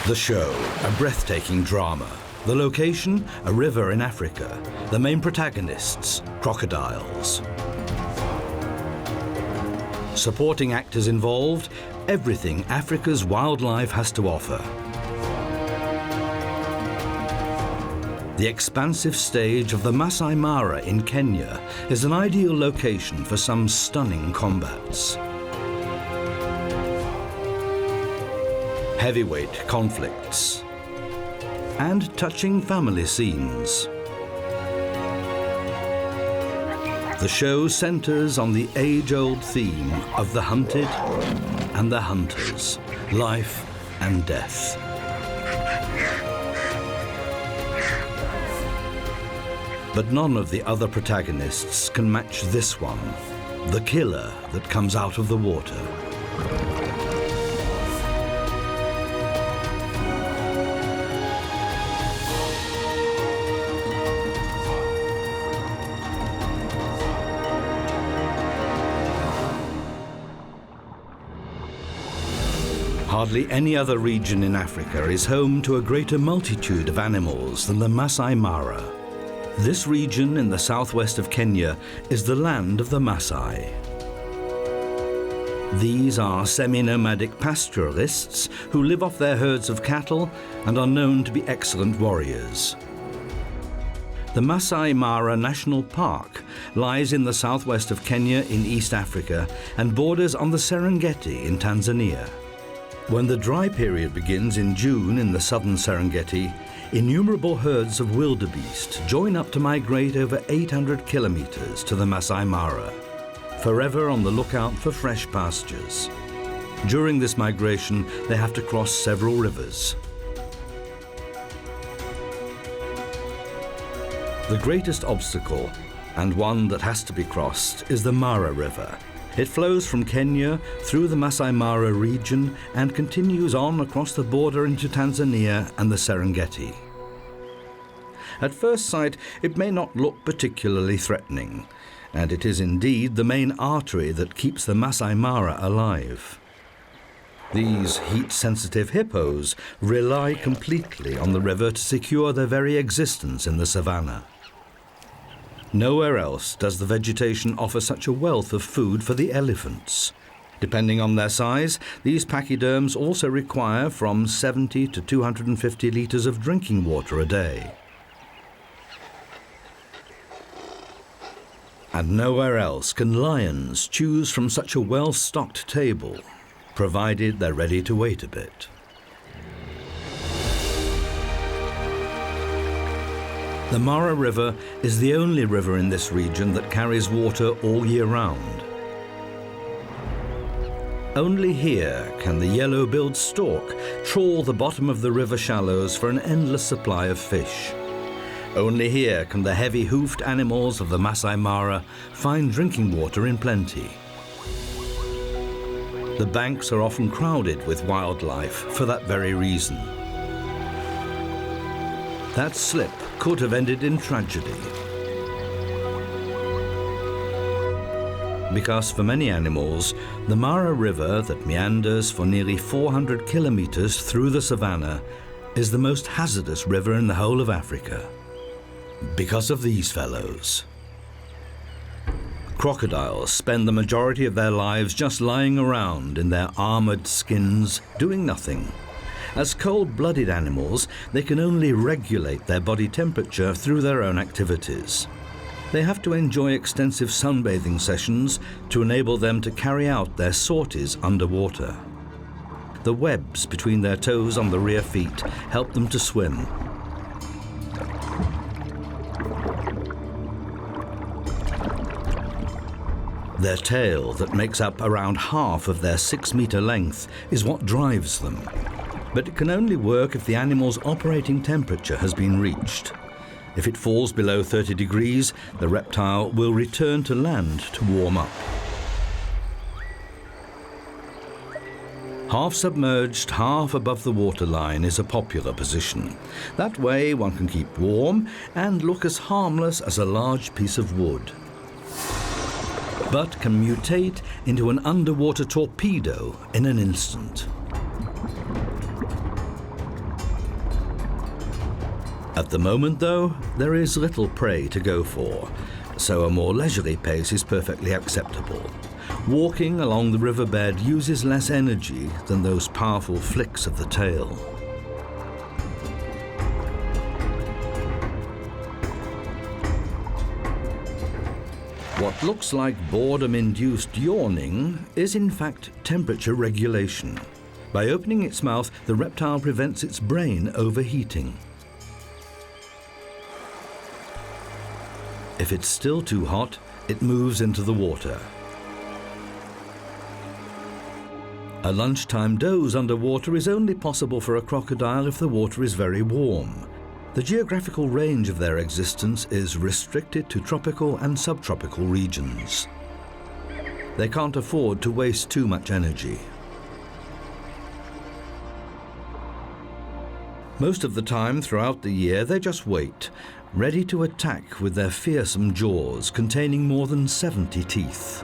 The show, a breathtaking drama. The location, a river in Africa. The main protagonists, crocodiles. Supporting actors involved, everything Africa's wildlife has to offer. The expansive stage of the Masai Mara in Kenya is an ideal location for some stunning combats. Heavyweight conflicts and touching family scenes. The show centers on the age-old theme of the hunted and the hunters, life and death. But none of the other protagonists can match this one, the killer that comes out of the water. Hardly any other region in Africa is home to a greater multitude of animals than the Masai Mara. This region in the southwest of Kenya is the land of the Masai. These are semi-nomadic pastoralists who live off their herds of cattle and are known to be excellent warriors. The Masai Mara National Park lies in the southwest of Kenya in East Africa and borders on the Serengeti in Tanzania. When the dry period begins in June in the southern Serengeti, innumerable herds of wildebeests join up to migrate over 800 kilometers to the Masai Mara, forever on the lookout for fresh pastures. During this migration, they have to cross several rivers. The greatest obstacle, and one that has to be crossed, is the Mara River. It flows from Kenya through the Masai Mara region and continues on across the border into Tanzania and the Serengeti. At first sight, it may not look particularly threatening, and it is indeed the main artery that keeps the Masai Mara alive. These heat-sensitive hippos rely completely on the river to secure their very existence in the savannah. Nowhere else does the vegetation offer such a wealth of food for the elephants. Depending on their size, these pachyderms also require from 70 to 250 litres of drinking water a day. And nowhere else can lions choose from such a well-stocked table, provided they're ready to wait a bit. The Mara River is the only river in this region that carries water all year round. Only here can the yellow-billed stork trawl the bottom of the river shallows for an endless supply of fish. Only here can the heavy-hoofed animals of the Masai Mara find drinking water in plenty. The banks are often crowded with wildlife for that very reason. That slip could have ended in tragedy. Because for many animals, the Mara River that meanders for nearly 400 kilometers through the savannah is the most hazardous river in the whole of Africa. Because of these fellows. Crocodiles spend the majority of their lives just lying around in their armored skins, doing nothing. As cold-blooded animals, they can only regulate their body temperature through their own activities. They have to enjoy extensive sunbathing sessions to enable them to carry out their sorties underwater. The webs between their toes on the rear feet help them to swim. Their tail, that makes up around half of their 6-meter length, is what drives them. But it can only work if the animal's operating temperature has been reached. If it falls below 30 degrees, the reptile will return to land to warm up. Half submerged, half above the waterline is a popular position. That way one can keep warm and look as harmless as a large piece of wood. But can mutate into an underwater torpedo in an instant. At the moment, though, there is little prey to go for, so a more leisurely pace is perfectly acceptable. Walking along the riverbed uses less energy than those powerful flicks of the tail. What looks like boredom-induced yawning is in fact temperature regulation. By opening its mouth, the reptile prevents its brain overheating. If it's still too hot, it moves into the water. A lunchtime doze underwater is only possible for a crocodile if the water is very warm. The geographical range of their existence is restricted to tropical and subtropical regions. They can't afford to waste too much energy. Most of the time throughout the year, they just wait, ready to attack with their fearsome jaws containing more than 70 teeth.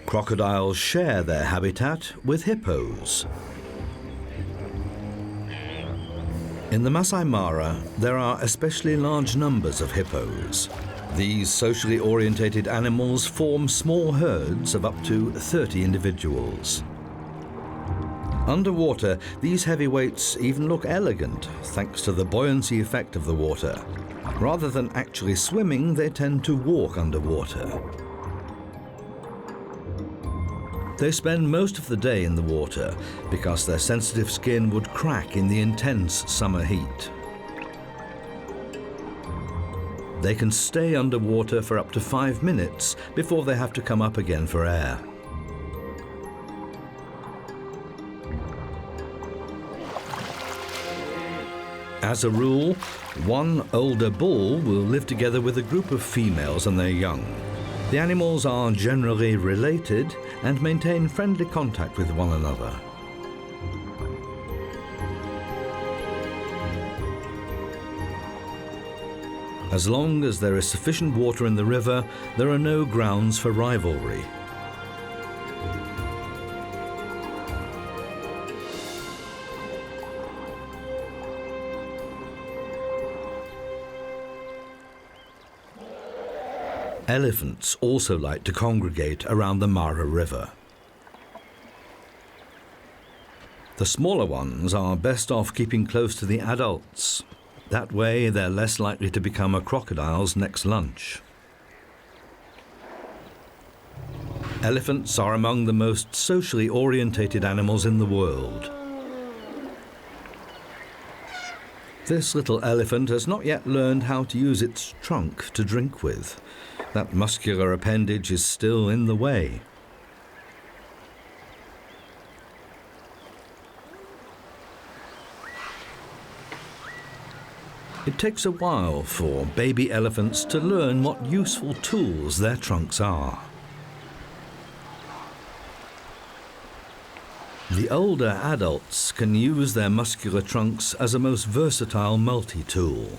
Crocodiles share their habitat with hippos. In the Masai Mara, there are especially large numbers of hippos. These socially orientated animals form small herds of up to 30 individuals. Underwater, these heavyweights even look elegant thanks to the buoyancy effect of the water. Rather than actually swimming, they tend to walk underwater. They spend most of the day in the water because their sensitive skin would crack in the intense summer heat. They can stay underwater for up to 5 minutes before they have to come up again for air. As a rule, one older bull will live together with a group of females and their young. The animals are generally related and maintain friendly contact with one another. As long as there is sufficient water in the river, there are no grounds for rivalry. Elephants also like to congregate around the Mara River. The smaller ones are best off keeping close to the adults. That way, they're less likely to become a crocodile's next lunch. Elephants are among the most socially orientated animals in the world. This little elephant has not yet learned how to use its trunk to drink with. That muscular appendage is still in the way. It takes a while for baby elephants to learn what useful tools their trunks are. The older adults can use their muscular trunks as a most versatile multi-tool.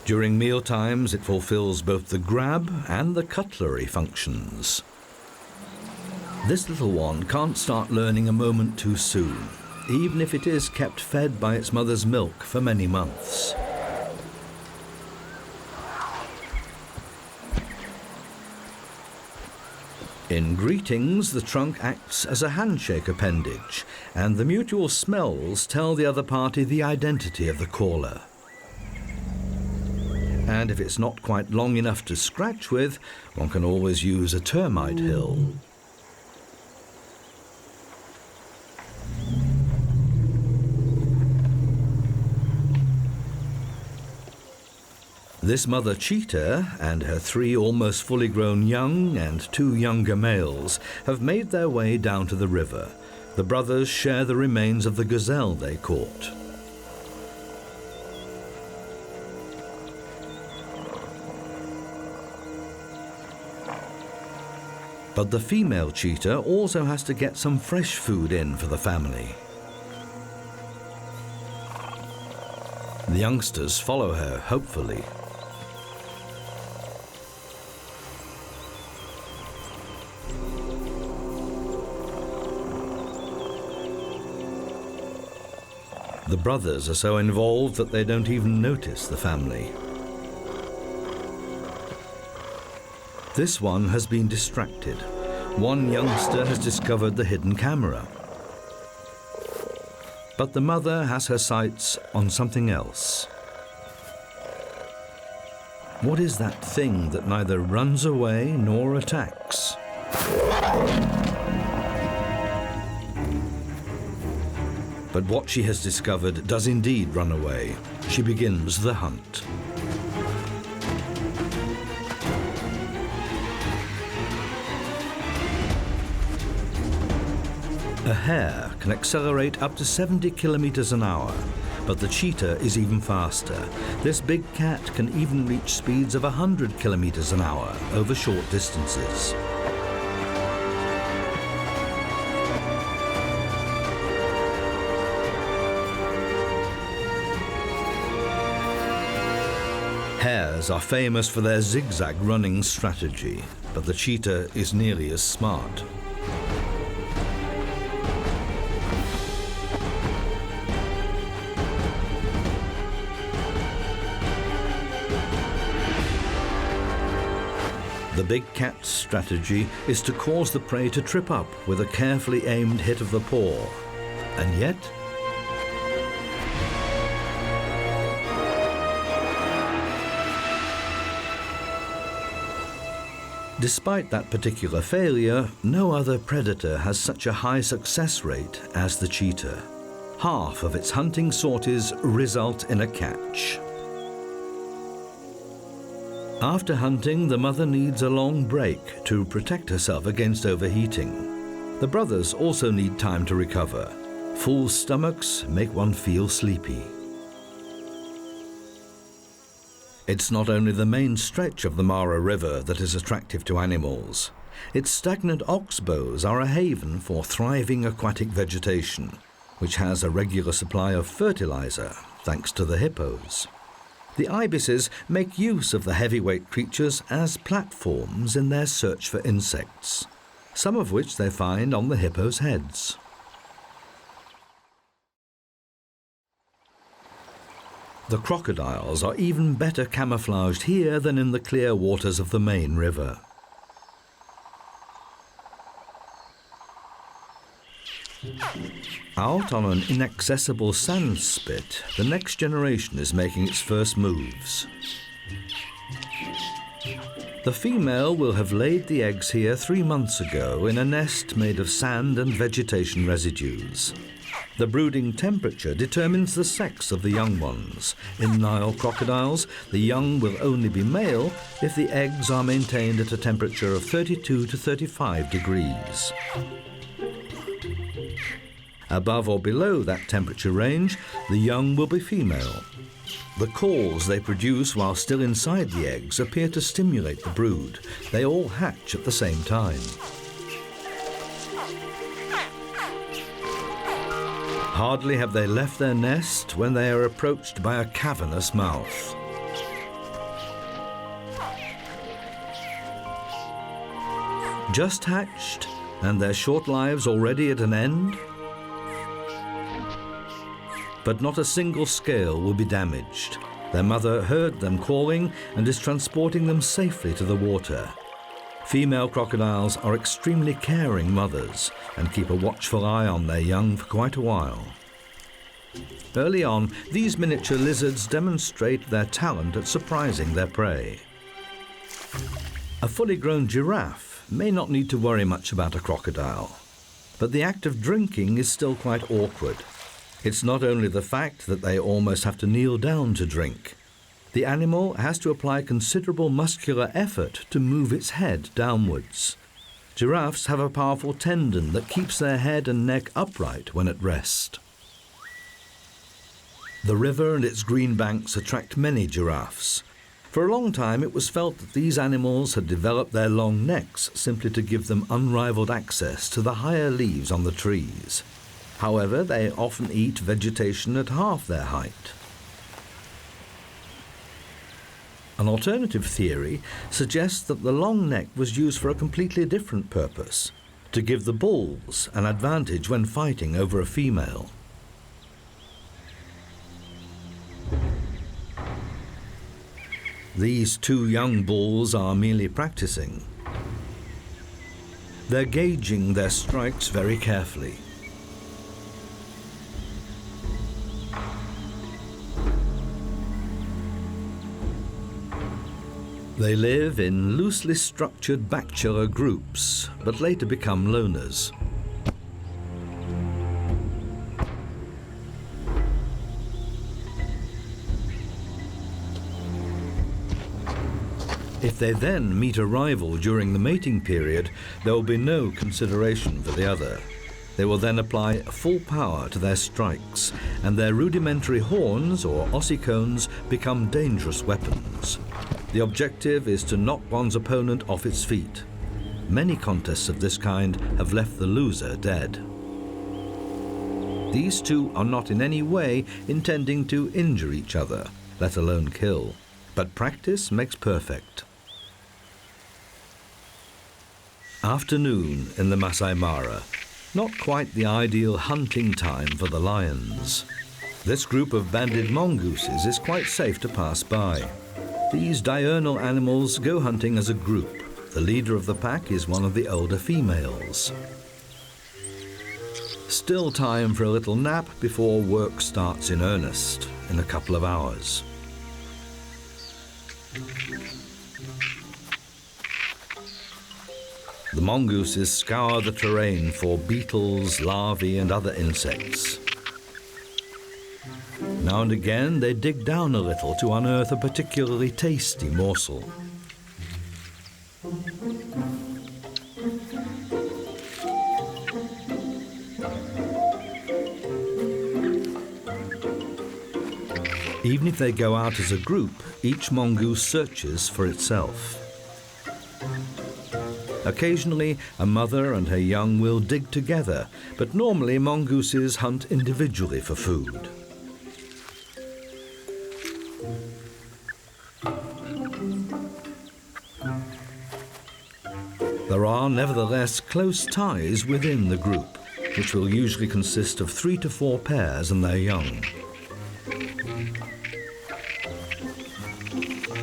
During meal times, it fulfills both the grab and the cutlery functions. This little one can't start learning a moment too soon, even if it is kept fed by its mother's milk for many months. In greetings, the trunk acts as a handshake appendage, and the mutual smells tell the other party the identity of the caller. And if it's not quite long enough to scratch with, one can always use a termite hill. This mother cheetah and her 3 almost fully grown young and 2 younger males have made their way down to the river. The brothers share the remains of the gazelle they caught. But the female cheetah also has to get some fresh food in for the family. The youngsters follow her, hopefully. The brothers are so involved that they don't even notice the family. This one has been distracted. One youngster has discovered the hidden camera. But the mother has her sights on something else. What is that thing that neither runs away nor attacks? But what she has discovered does indeed run away. She begins the hunt. A hare can accelerate up to 70 kilometers an hour, but the cheetah is even faster. This big cat can even reach speeds of 100 kilometers an hour over short distances. Hares are famous for their zigzag running strategy, but the cheetah is nearly as smart. The big cat's strategy is to cause the prey to trip up with a carefully aimed hit of the paw. And yet, despite that particular failure, no other predator has such a high success rate as the cheetah. Half of its hunting sorties result in a catch. After hunting, the mother needs a long break to protect herself against overheating. The brothers also need time to recover. Full stomachs make one feel sleepy. It's not only the main stretch of the Mara River that is attractive to animals. Its stagnant oxbows are a haven for thriving aquatic vegetation, which has a regular supply of fertilizer thanks to the hippos. The ibises make use of the heavyweight creatures as platforms in their search for insects, some of which they find on the hippos' heads. The crocodiles are even better camouflaged here than in the clear waters of the main river. Out on an inaccessible sand spit, the next generation is making its first moves. The female will have laid the eggs here 3 months ago in a nest made of sand and vegetation residues. The brooding temperature determines the sex of the young ones. In Nile crocodiles, the young will only be male if the eggs are maintained at a temperature of 32 to 35 degrees. Above or below that temperature range, the young will be female. The calls they produce while still inside the eggs appear to stimulate the brood. They all hatch at the same time. Hardly have they left their nest when they are approached by a cavernous mouth. Just hatched, and their short lives already at an end? But not a single scale will be damaged. Their mother heard them calling and is transporting them safely to the water. Female crocodiles are extremely caring mothers and keep a watchful eye on their young for quite a while. Early on, these miniature lizards demonstrate their talent at surprising their prey. A fully grown giraffe may not need to worry much about a crocodile, but the act of drinking is still quite awkward. It's not only the fact that they almost have to kneel down to drink. The animal has to apply considerable muscular effort to move its head downwards. Giraffes have a powerful tendon that keeps their head and neck upright when at rest. The river and its green banks attract many giraffes. For a long time it was felt that these animals had developed their long necks simply to give them unrivaled access to the higher leaves on the trees. However, they often eat vegetation at half their height. An alternative theory suggests that the long neck was used for a completely different purpose, to give the bulls an advantage when fighting over a female. These two young bulls are merely practicing. They're gauging their strikes very carefully. They live in loosely structured bachelor groups, but later become loners. If they then meet a rival during the mating period, there will be no consideration for the other. They will then apply full power to their strikes, and their rudimentary horns, or ossicones, become dangerous weapons. The objective is to knock one's opponent off its feet. Many contests of this kind have left the loser dead. These two are not in any way intending to injure each other, let alone kill. But practice makes perfect. Afternoon in the Masai Mara. Not quite the ideal hunting time for the lions. This group of banded mongooses is quite safe to pass by. These diurnal animals go hunting as a group. The leader of the pack is one of the older females. Still time for a little nap before work starts in earnest in a couple of hours. The mongooses scour the terrain for beetles, larvae, and other insects. Now and again, they dig down a little to unearth a particularly tasty morsel. Even if they go out as a group, each mongoose searches for itself. Occasionally, a mother and her young will dig together, but normally mongooses hunt individually for food. There are nevertheless close ties within the group, which will usually consist of 3 to 4 pairs and their young.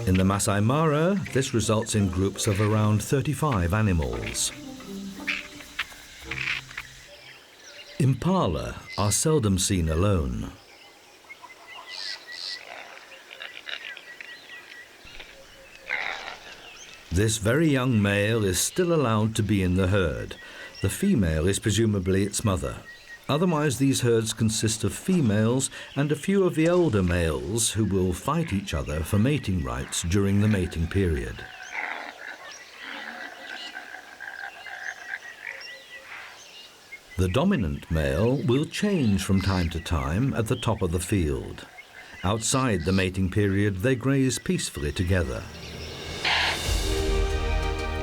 In the Masai Mara, this results in groups of around 35 animals. Impala are seldom seen alone. This very young male is still allowed to be in the herd. The female is presumably its mother. Otherwise, these herds consist of females and a few of the older males who will fight each other for mating rights during the mating period. The dominant male will change from time to time at the top of the field. Outside the mating period, they graze peacefully together.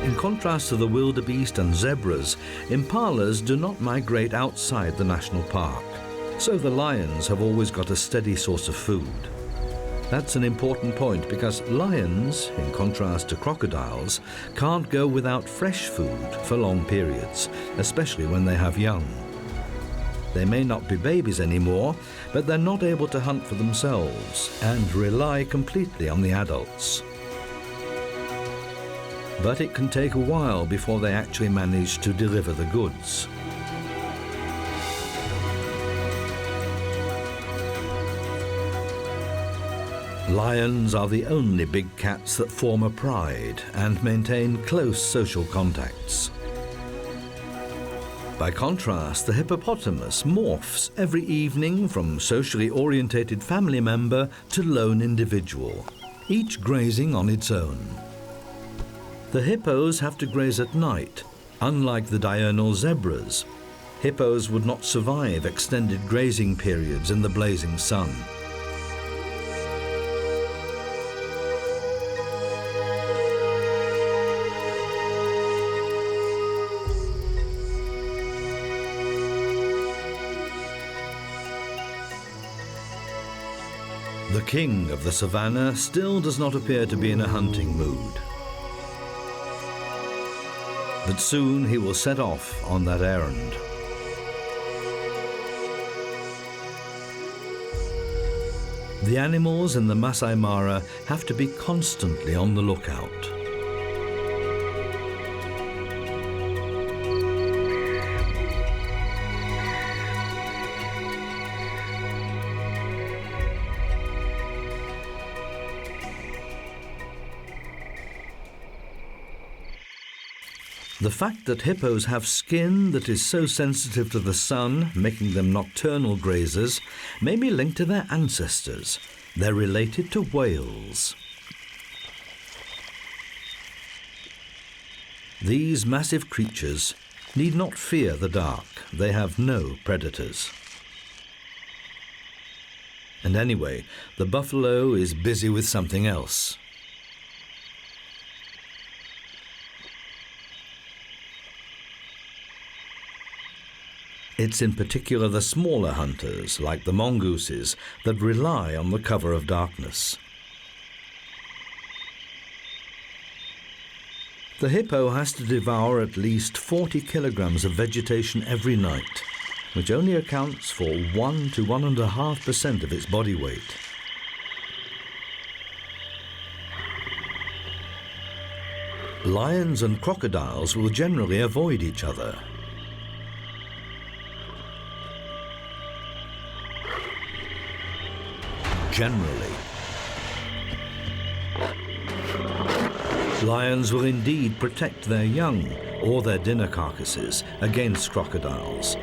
In contrast to the wildebeest and zebras, impalas do not migrate outside the national park, so the lions have always got a steady source of food. That's an important point because lions, in contrast to crocodiles, can't go without fresh food for long periods, especially when they have young. They may not be babies anymore, but they're not able to hunt for themselves and rely completely on the adults. But it can take a while before they actually manage to deliver the goods. Lions are the only big cats that form a pride and maintain close social contacts. By contrast, the hippopotamus morphs every evening from socially orientated family member to lone individual, each grazing on its own. The hippos have to graze at night, unlike the diurnal zebras. Hippos would not survive extended grazing periods in the blazing sun. The king of the savannah still does not appear to be in a hunting mood. But soon he will set off on that errand. The animals in the Masai Mara have to be constantly on the lookout. The fact that hippos have skin that is so sensitive to the sun, making them nocturnal grazers, may be linked to their ancestors. They're related to whales. These massive creatures need not fear the dark. They have no predators. And anyway, the buffalo is busy with something else. It's in particular the smaller hunters, like the mongooses, that rely on the cover of darkness. The hippo has to devour at least 40 kilograms of vegetation every night, which only accounts for 1 to 1.5% of its body weight. Lions and crocodiles will generally avoid each other. Generally. Lions will indeed protect their young or their dinner carcasses against crocodiles,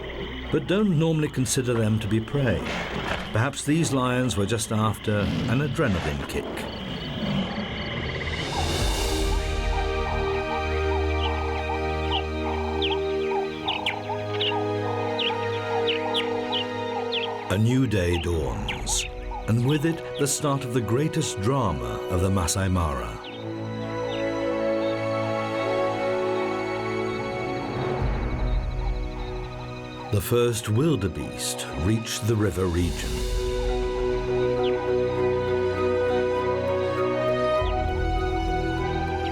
but don't normally consider them to be prey. Perhaps these lions were just after an adrenaline kick. A new day dawns, and with it the start of the greatest drama of the Masai Mara. The first wildebeest reached the river region.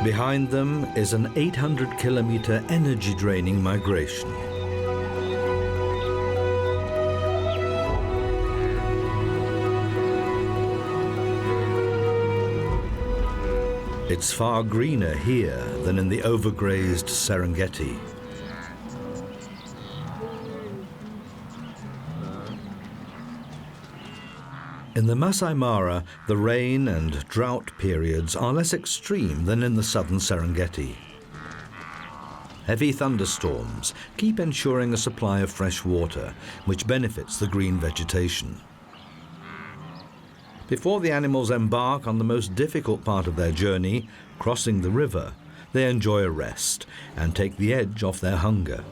Behind them is an 800-kilometer energy-draining migration. It's far greener here than in the overgrazed Serengeti. In the Masai Mara, the rain and drought periods are less extreme than in the southern Serengeti. Heavy thunderstorms keep ensuring a supply of fresh water, which benefits the green vegetation. Before the animals embark on the most difficult part of their journey, crossing the river, they enjoy a rest and take the edge off their hunger.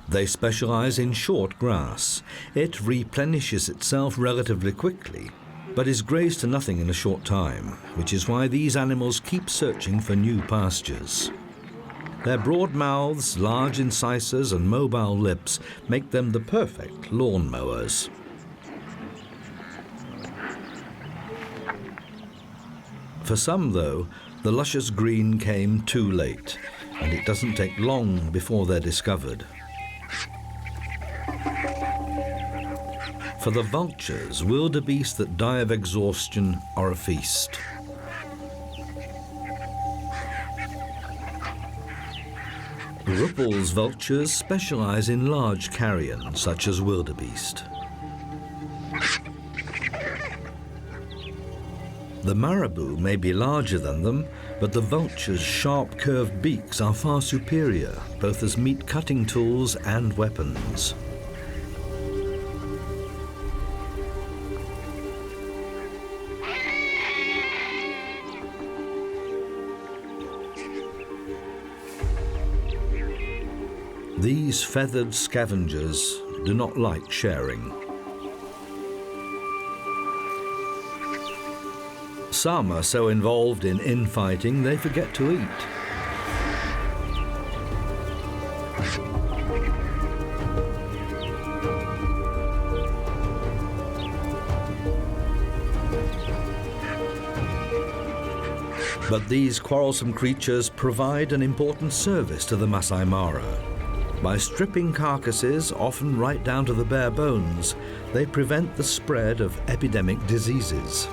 They specialize in short grass. It replenishes itself relatively quickly, but is grazed to nothing in a short time, which is why these animals keep searching for new pastures. Their broad mouths, large incisors, and mobile lips make them the perfect lawn mowers. For some, though, the luscious green came too late, and it doesn't take long before they're discovered. For the vultures, wildebeests that die of exhaustion are a feast. Ruppel's vultures specialize in large carrion, such as wildebeest. The marabou may be larger than them, but the vulture's sharp curved beaks are far superior, both as meat cutting tools and weapons. These feathered scavengers do not like sharing. Some are so involved in infighting they forget to eat. But these quarrelsome creatures provide an important service to the Masai Mara. By stripping carcasses, often right down to the bare bones, they prevent the spread of epidemic diseases.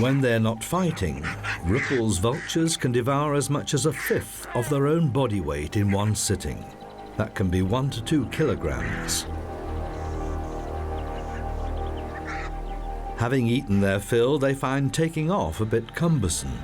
When they're not fighting, Ruppel's vultures can devour as much as a fifth of their own body weight in one sitting. That can be 1 to 2 kilograms. Having eaten their fill, they find taking off a bit cumbersome.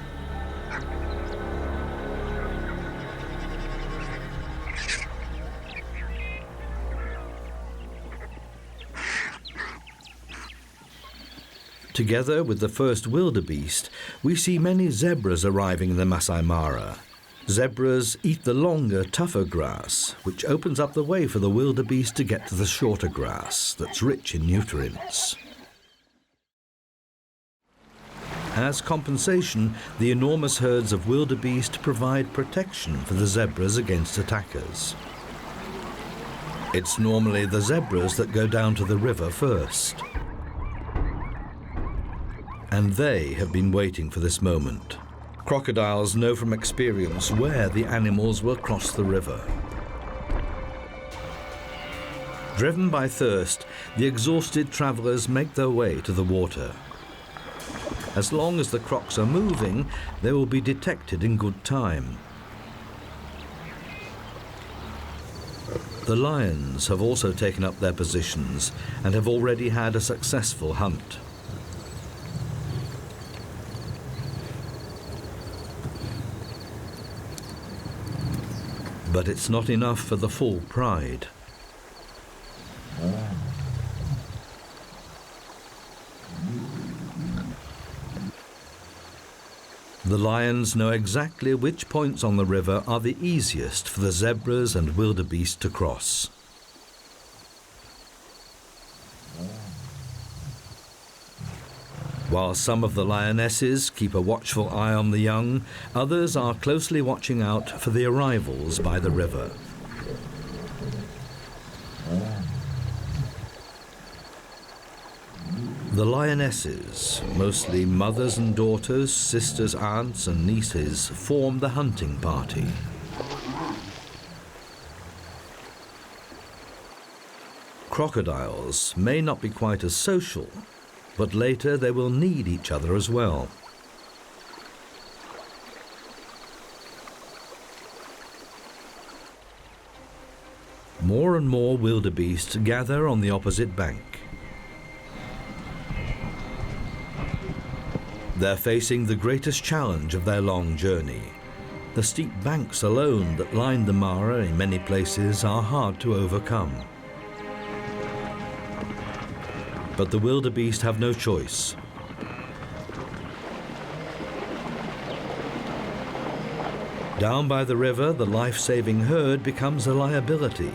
Together with the first wildebeest, we see many zebras arriving in the Masai Mara. Zebras eat the longer, tougher grass, which opens up the way for the wildebeest to get to the shorter grass that's rich in nutrients. As compensation, the enormous herds of wildebeest provide protection for the zebras against attackers. It's normally the zebras that go down to the river first. And they have been waiting for this moment. Crocodiles know from experience where the animals will cross the river. Driven by thirst, the exhausted travelers make their way to the water. As long as the crocs are moving, they will be detected in good time. The lions have also taken up their positions and have already had a successful hunt. But it's not enough for the full pride. The lions know exactly which points on the river are the easiest for the zebras and wildebeest to cross. While some of the lionesses keep a watchful eye on the young, others are closely watching out for the arrivals by the river. The lionesses, mostly mothers and daughters, sisters, aunts and nieces, form the hunting party. Crocodiles may not be quite as social, but later they will need each other as well. More and more wildebeest gather on the opposite bank. They're facing the greatest challenge of their long journey. The steep banks alone that line the Mara in many places are hard to overcome. But the wildebeest have no choice. Down by the river, the life-saving herd becomes a liability.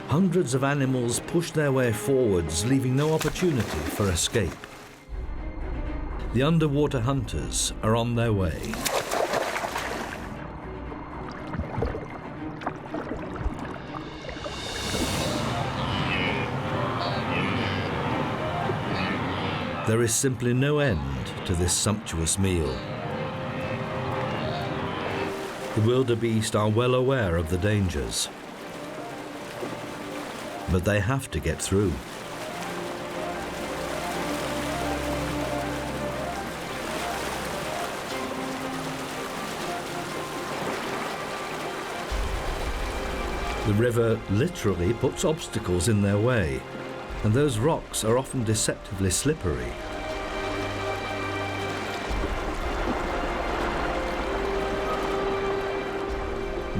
Hundreds of animals push their way forwards, leaving no opportunity for escape. The underwater hunters are on their way. There is simply no end to this sumptuous meal. The wildebeest are well aware of the dangers, but they have to get through. The river literally puts obstacles in their way, and those rocks are often deceptively slippery.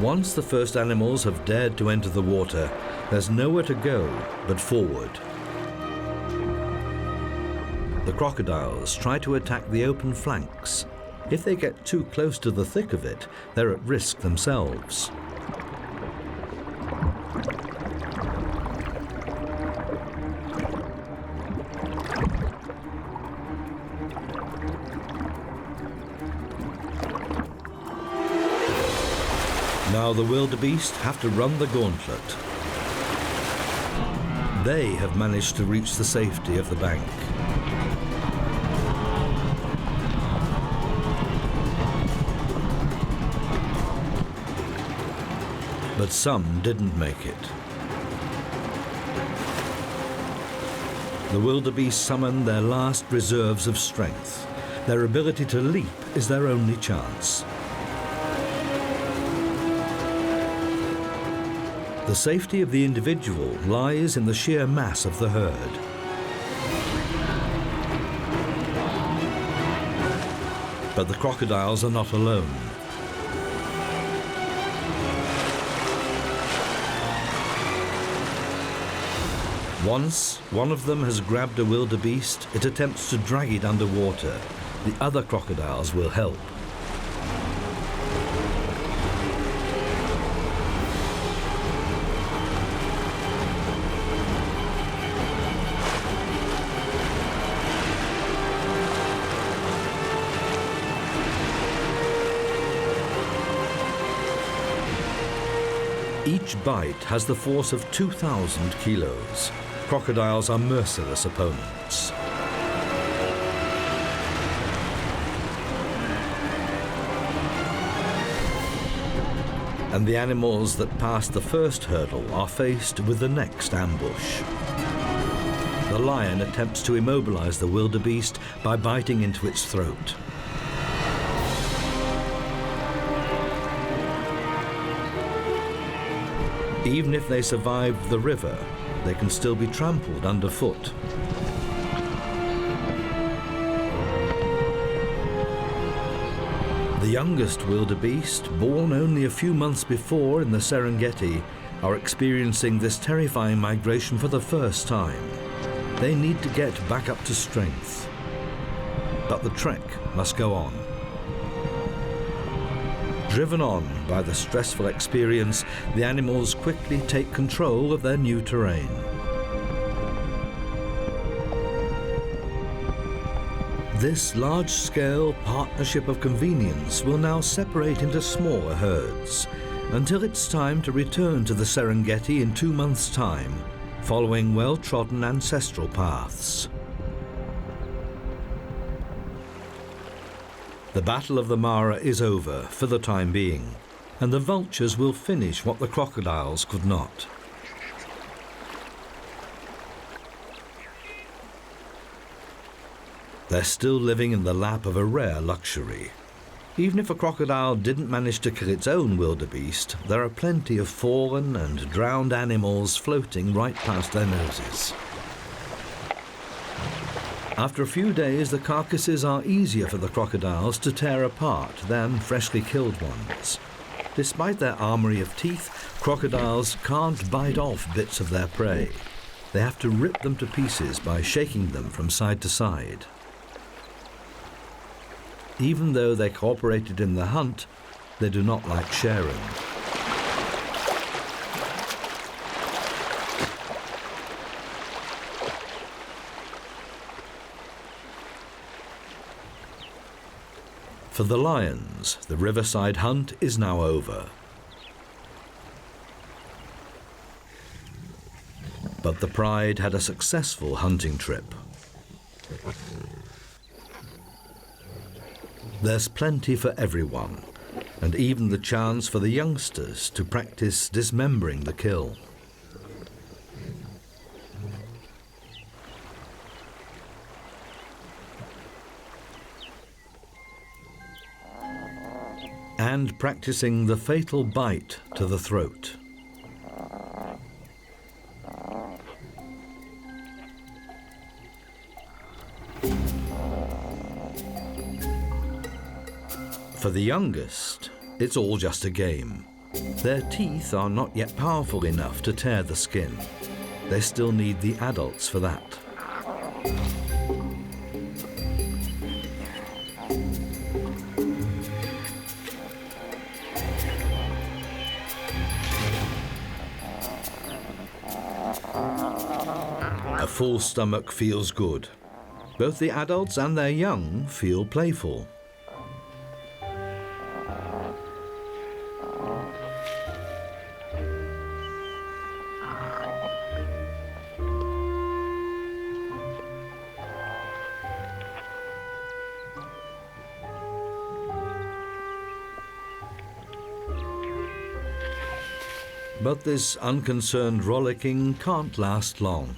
Once the first animals have dared to enter the water, there's nowhere to go but forward. The crocodiles try to attack the open flanks. If they get too close to the thick of it, they're at risk themselves. Now the wildebeest have to run the gauntlet. They have managed to reach the safety of the bank. But some didn't make it. The wildebeest summon their last reserves of strength. Their ability to leap is their only chance. The safety of the individual lies in the sheer mass of the herd. But the crocodiles are not alone. Once one of them has grabbed a wildebeest, it attempts to drag it underwater. The other crocodiles will help. Each bite has the force of 2,000 kilos. Crocodiles are merciless opponents. And the animals that pass the first hurdle are faced with the next ambush. The lion attempts to immobilize the wildebeest by biting into its throat. Even if they survive the river, they can still be trampled underfoot. The youngest wildebeest, born only a few months before in the Serengeti, are experiencing this terrifying migration for the first time. They need to get back up to strength. But the trek must go on. Driven on by the stressful experience, the animals quickly take control of their new terrain. This large-scale partnership of convenience will now separate into smaller herds until it's time to return to the Serengeti in 2 months' time, following well-trodden ancestral paths. The Battle of the Mara is over for the time being, and the vultures will finish what the crocodiles could not. They're still living in the lap of a rare luxury. Even if a crocodile didn't manage to kill its own wildebeest, there are plenty of fallen and drowned animals floating right past their noses. After a few days, the carcasses are easier for the crocodiles to tear apart than freshly killed ones. Despite their armory of teeth, crocodiles can't bite off bits of their prey. They have to rip them to pieces by shaking them from side to side. Even though they cooperated in the hunt, they do not like sharing. For the lions, the riverside hunt is now over. But the pride had a successful hunting trip. There's plenty for everyone, and even the chance for the youngsters to practice dismembering the kill. And practicing the fatal bite to the throat. For the youngest, it's all just a game. Their teeth are not yet powerful enough to tear the skin. They still need the adults for that. A full stomach feels good. Both the adults and their young feel playful. But this unconcerned rollicking can't last long.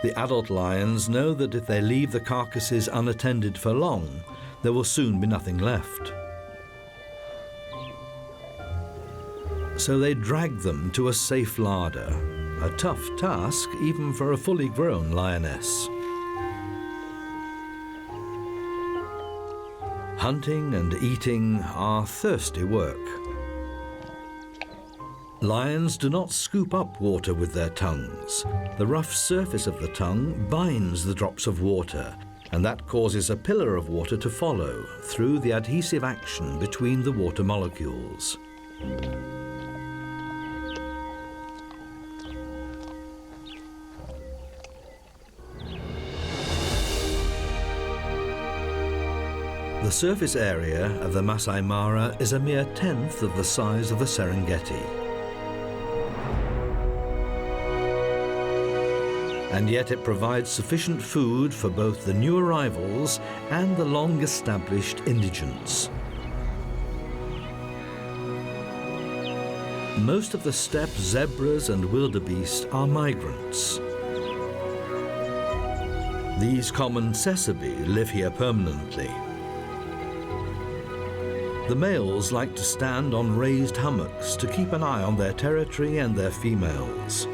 The adult lions know that if they leave the carcasses unattended for long, there will soon be nothing left. So they drag them to a safe larder, a tough task even for a fully grown lioness. Hunting and eating are thirsty work. Lions do not scoop up water with their tongues. The rough surface of the tongue binds the drops of water, and that causes a pillar of water to follow through the adhesive action between the water molecules. The surface area of the Masai Mara is a mere tenth of the size of the Serengeti. And yet it provides sufficient food for both the new arrivals and the long-established indigents. Most of the steppe zebras and wildebeests are migrants. These common cesabe live here permanently. The males like to stand on raised hummocks to keep an eye on their territory and their females.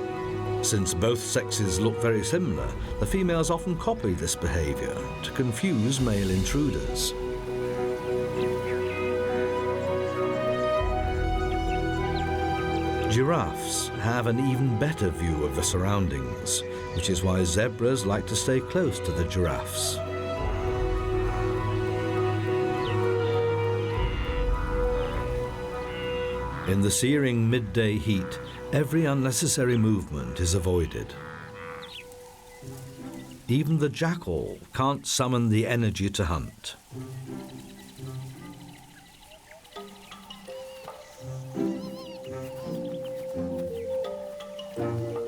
Since both sexes look very similar, the females often copy this behavior to confuse male intruders. Giraffes have an even better view of the surroundings, which is why zebras like to stay close to the giraffes. In the searing midday heat, every unnecessary movement is avoided. Even the jackal can't summon the energy to hunt.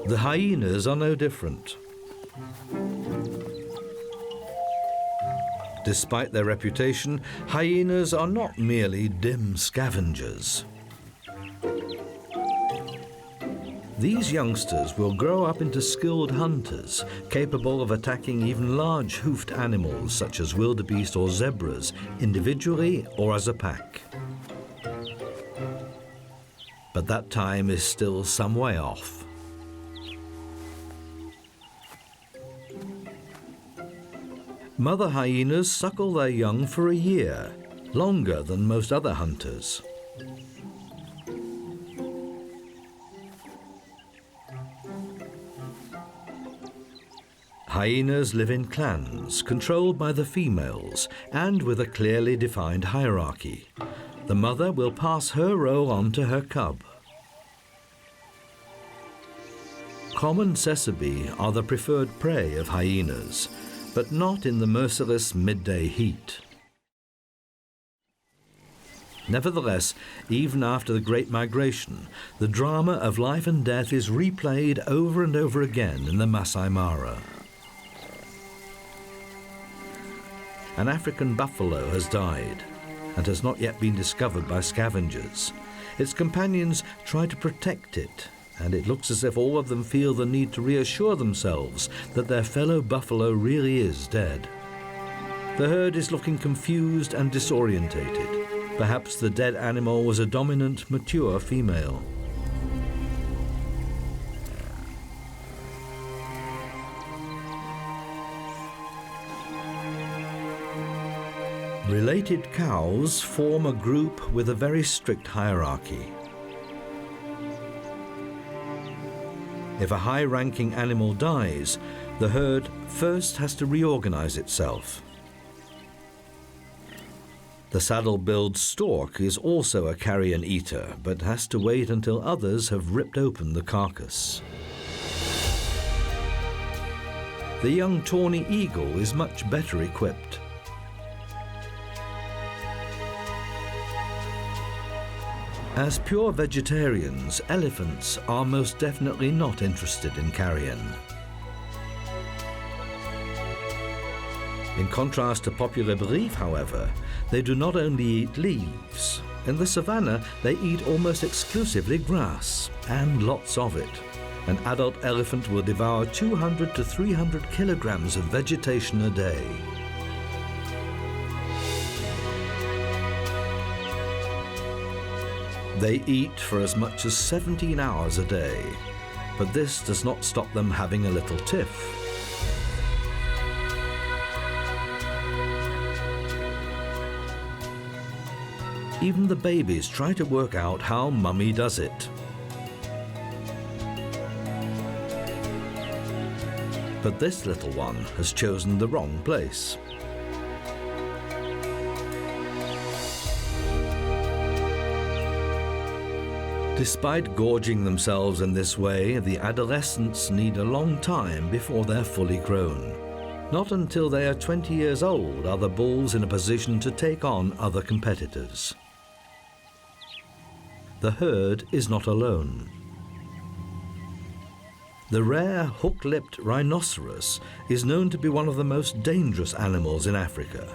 The hyenas are no different. Despite their reputation, hyenas are not merely dim scavengers. These youngsters will grow up into skilled hunters, capable of attacking even large hoofed animals such as wildebeest or zebras, individually or as a pack. But that time is still some way off. Mother hyenas suckle their young for a year, longer than most other hunters. Hyenas live in clans, controlled by the females, and with a clearly defined hierarchy. The mother will pass her role on to her cub. Common cesabe are the preferred prey of hyenas, but not in the merciless midday heat. Nevertheless, even after the Great Migration, the drama of life and death is replayed over and over again in the Masai Mara. An African buffalo has died and has not yet been discovered by scavengers. Its companions try to protect it, and it looks as if all of them feel the need to reassure themselves that their fellow buffalo really is dead. The herd is looking confused and disorientated. Perhaps the dead animal was a dominant, mature female. Related cows form a group with a very strict hierarchy. If a high-ranking animal dies, the herd first has to reorganize itself. The saddle-billed stork is also a carrion eater, but has to wait until others have ripped open the carcass. The young tawny eagle is much better equipped. As pure vegetarians, elephants are most definitely not interested in carrion. In contrast to popular belief, however, they do not only eat leaves, In the savannah, they eat almost exclusively grass, and lots of it. An adult elephant will devour 200 to 300 kilograms of vegetation a day. They eat for as much as 17 hours a day, but this does not stop them having a little tiff. Even the babies try to work out how Mummy does it. But this little one has chosen the wrong place. Despite gorging themselves in this way, the adolescents need a long time before they're fully grown. Not until they are 20 years old are the bulls in a position to take on other competitors. The herd is not alone. The rare hook-lipped rhinoceros is known to be one of the most dangerous animals in Africa.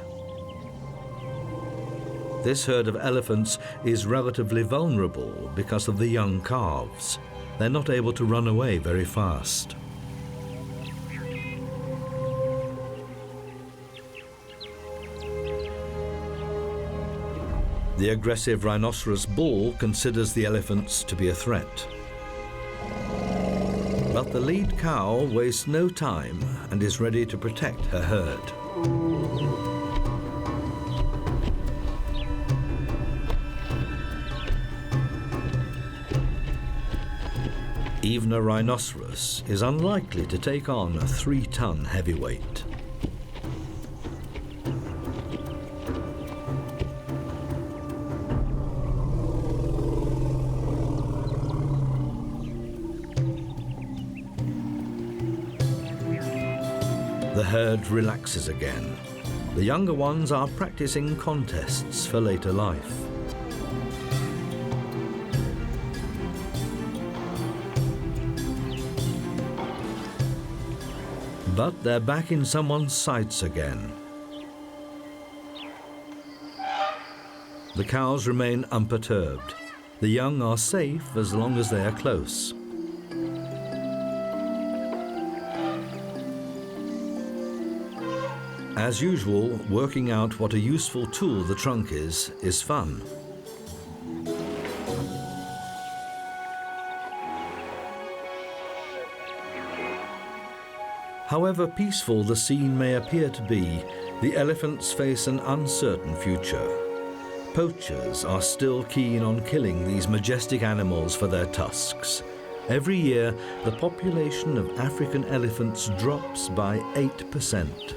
This herd of elephants is relatively vulnerable because of the young calves. They're not able to run away very fast. The aggressive rhinoceros bull considers the elephants to be a threat. But the lead cow wastes no time and is ready to protect her herd. Even a rhinoceros is unlikely to take on a 3-ton heavyweight. The herd relaxes again. The younger ones are practicing contests for later life. But they're back in someone's sights again. The cows remain unperturbed. The young are safe as long as they are close. As usual, working out what a useful tool the trunk is fun. However peaceful the scene may appear to be, the elephants face an uncertain future. Poachers are still keen on killing these majestic animals for their tusks. Every year, the population of African elephants drops by 8%.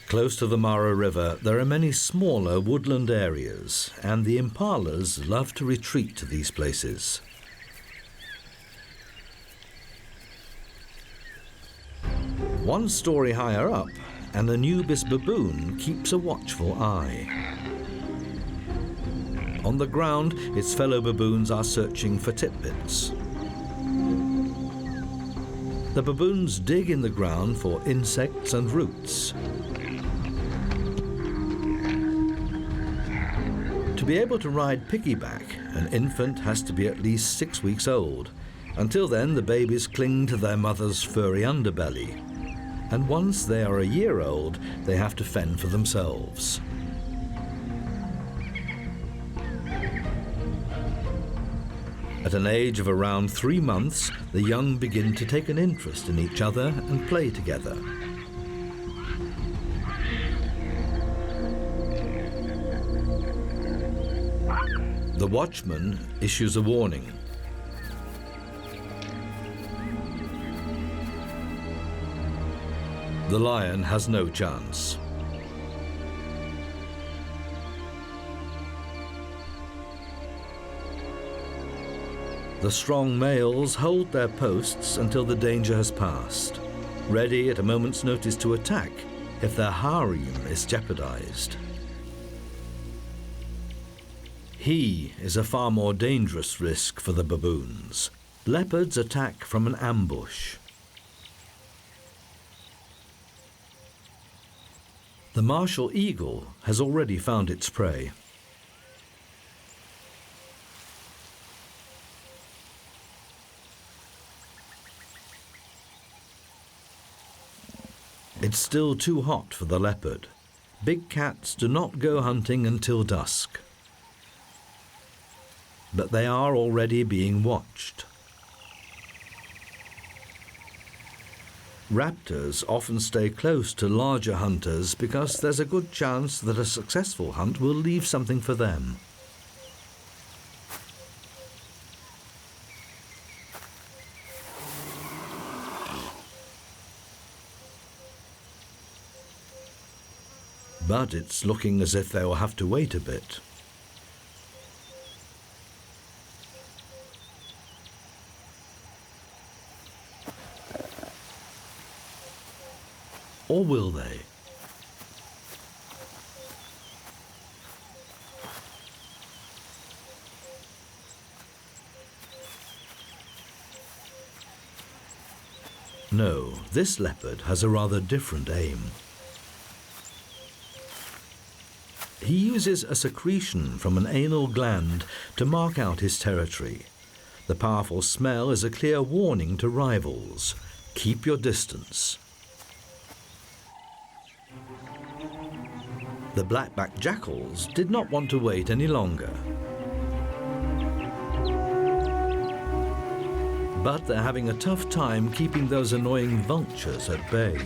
Close to the Mara River, there are many smaller woodland areas, and the impalas love to retreat to these places. One story higher up, an Anubis baboon keeps a watchful eye. On the ground, its fellow baboons are searching for tidbits. The baboons dig in the ground for insects and roots. To be able to ride piggyback, an infant has to be at least 6 weeks old. Until then, the babies cling to their mother's furry underbelly. And once they are a year old, they have to fend for themselves. At an age of around 3 months, the young begin to take an interest in each other and play together. The watchman issues a warning. The lion has no chance. The strong males hold their posts until the danger has passed, ready at a moment's notice to attack if their harem is jeopardized. He is a far more dangerous risk for the baboons. Leopards attack from an ambush. The martial eagle has already found its prey. It's still too hot for the leopard. Big cats do not go hunting until dusk. But they are already being watched. Raptors often stay close to larger hunters because there's a good chance that a successful hunt will leave something for them. But it's looking as if they'll have to wait a bit. Or will they? No, this leopard has a rather different aim. He uses a secretion from an anal gland to mark out his territory. The powerful smell is a clear warning to rivals. Keep your distance. The black-backed jackals did not want to wait any longer. But they're having a tough time keeping those annoying vultures at bay.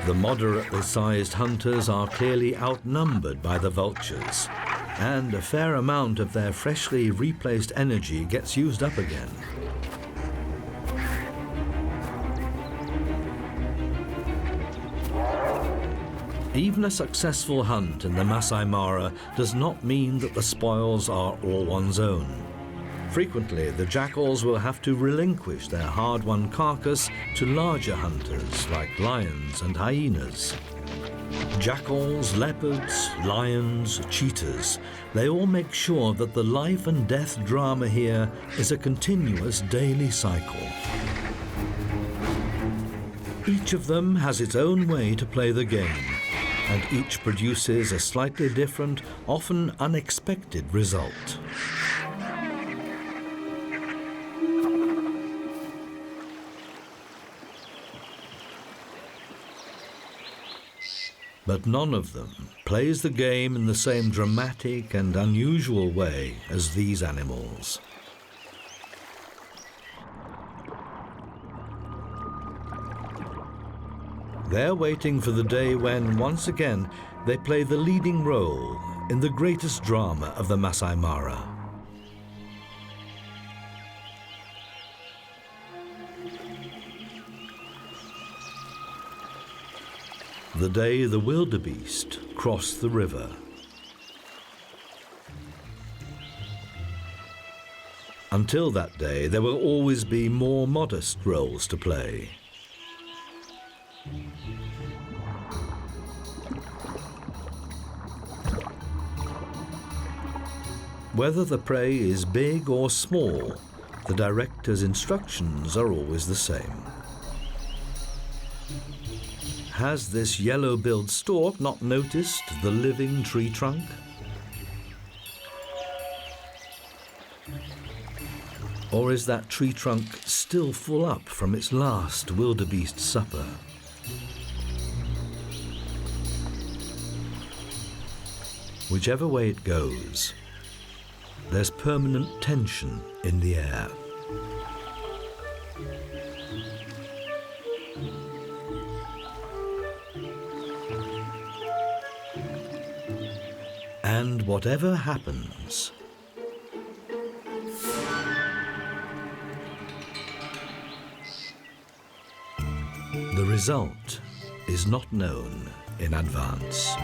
The moderately sized hunters are clearly outnumbered by the vultures, and a fair amount of their freshly replaced energy gets used up again. Even a successful hunt in the Masai Mara does not mean that the spoils are all one's own. Frequently, the jackals will have to relinquish their hard-won carcass to larger hunters like lions and hyenas. Jackals, leopards, lions, cheetahs, they all make sure that the life and death drama here is a continuous daily cycle. Each of them has its own way to play the game, and each produces a slightly different, often unexpected result. But none of them plays the game in the same dramatic and unusual way as these animals. They're waiting for the day when, once again, they play the leading role in the greatest drama of the Masai Mara. The day the wildebeest crossed the river. Until that day, there will always be more modest roles to play. Whether the prey is big or small, the director's instructions are always the same. Has this yellow-billed stork not noticed the living tree trunk? Or is that tree trunk still full up from its last wildebeest supper? Whichever way it goes, there's permanent tension in the air. And whatever happens, the result is not known in advance.